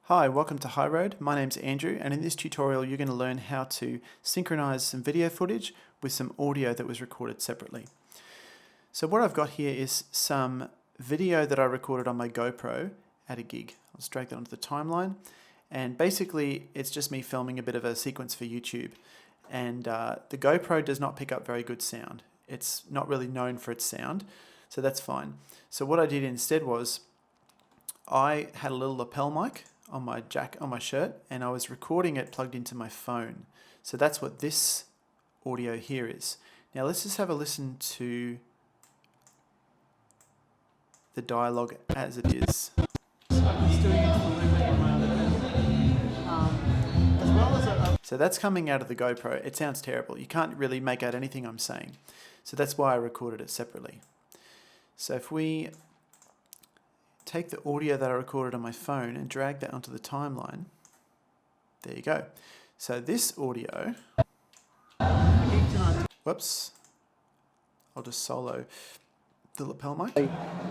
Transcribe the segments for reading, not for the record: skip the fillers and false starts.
Hi, welcome to High Road. My name's Andrew, and in this tutorial you're going to learn how to synchronize some video footage with some audio that was recorded separately. So what I've got here is some video that I recorded on my GoPro at a gig. I'll just drag that onto the timeline, and basically it's just me filming a bit of a sequence for YouTube. And the GoPro does not pick up very good sound. It's not really known for its sound, so that's fine. So what I did instead was I had a little lapel mic on my shirt, and I was recording it plugged into my phone. So that's what this audio here is. Now let's just have a listen to the dialogue as it is. So that's coming out of the GoPro. It sounds terrible. You can't really make out anything I'm saying. So that's why I recorded it separately. So if we take the audio that I recorded on my phone and drag that onto the timeline, there you go. So this audio, whoops, I'll just solo the lapel mic.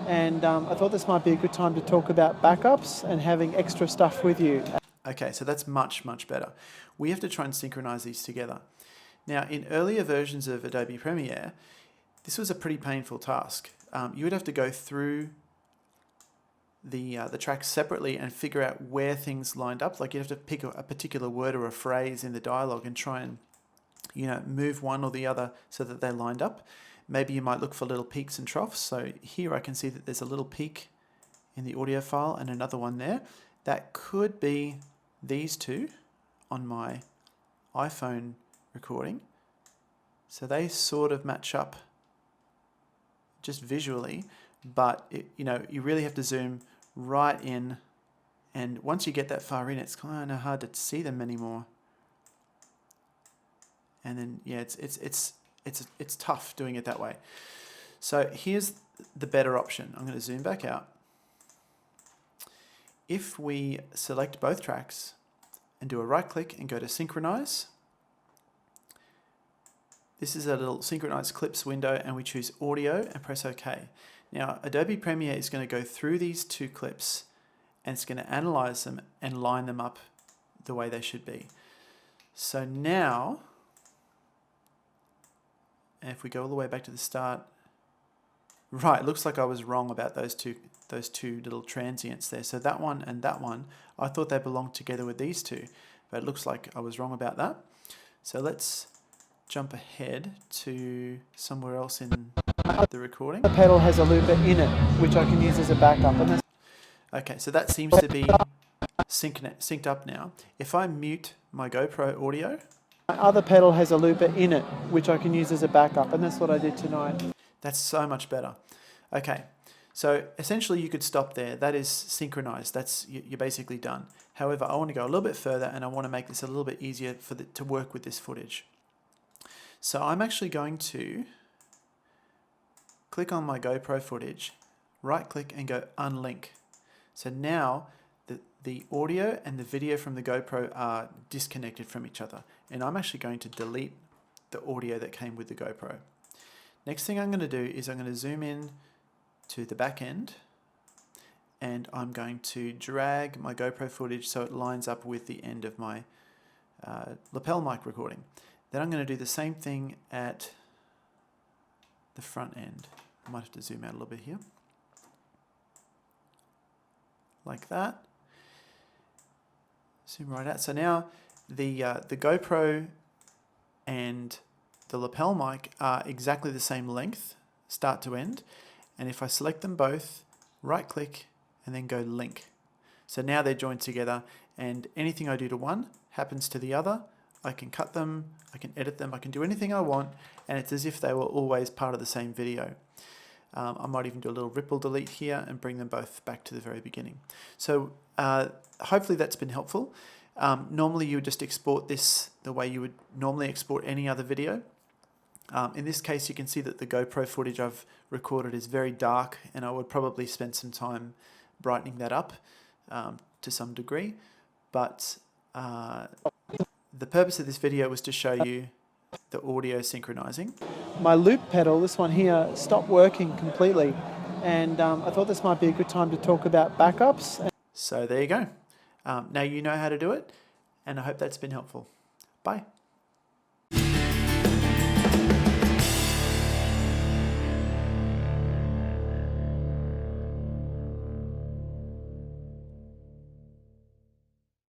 And I thought this might be a good time to talk about backups and having extra stuff with you. Okay, so that's much better. We have to try and synchronize these together. Now, in earlier versions of Adobe Premiere, this was a pretty painful task. You would have to go through the tracks separately and figure out where things lined up. Like, you have to pick a particular word or a phrase in the dialogue and try and, move one or the other so that they're lined up. Maybe you might look for little peaks and troughs. So here I can see that there's a little peak in the audio file and another one there. That could be these two on my iPhone recording. So they sort of match up just visually, but you really have to zoom right in, and once you get that far in, it's kind of hard to see them anymore. And then it's tough doing it that way. So here's the better option. I'm going to zoom back out. If we select both tracks and do a right click and go to synchronize, this is a little synchronize clips window, and we choose audio and press OK. Now Adobe Premiere is going to go through these two clips and it's going to analyze them and line them up the way they should be. So now, if we go all the way back to the start, right, it looks like I was wrong about those two little transients there. So that one and that one, I thought they belonged together with these two, but it looks like I was wrong about that. So let's jump ahead to somewhere else in the recording. The pedal has a looper in it, which I can use as a backup. And okay, so that seems to be synced up now. If I mute my GoPro audio, my other pedal has a looper in it, which I can use as a backup, and that's what I did tonight. That's so much better. Okay, so essentially you could stop there. That is synchronized. You're basically done. However, I want to go a little bit further, and I want to make this a little bit easier to work with this footage. So I'm actually going to click on my GoPro footage, right click and go unlink. So now the audio and the video from the GoPro are disconnected from each other, and I'm actually going to delete the audio that came with the GoPro. Next thing I'm going to do is I'm going to zoom in to the back end, and I'm going to drag my GoPro footage so it lines up with the end of my lapel mic recording. Then I'm going to do the same thing at the front end. I might have to zoom out a little bit here. Like that. Zoom right out. So now the GoPro and the lapel mic are exactly the same length, start to end. And if I select them both, right click and then go link. So now they're joined together, and anything I do to one happens to the other. I can cut them, I can edit them, I can do anything I want, and it's as if they were always part of the same video. I might even do a little ripple delete here and bring them both back to the very beginning. So hopefully that's been helpful. Normally you would just export this the way you would normally export any other video. In this case, you can see that the GoPro footage I've recorded is very dark, and I would probably spend some time brightening that up to some degree. But the purpose of this video was to show you the audio synchronizing. My loop pedal, this one here, stopped working completely, and I thought this might be a good time to talk about backups. So there you go. Now you know how to do it, and I hope that's been helpful. Bye.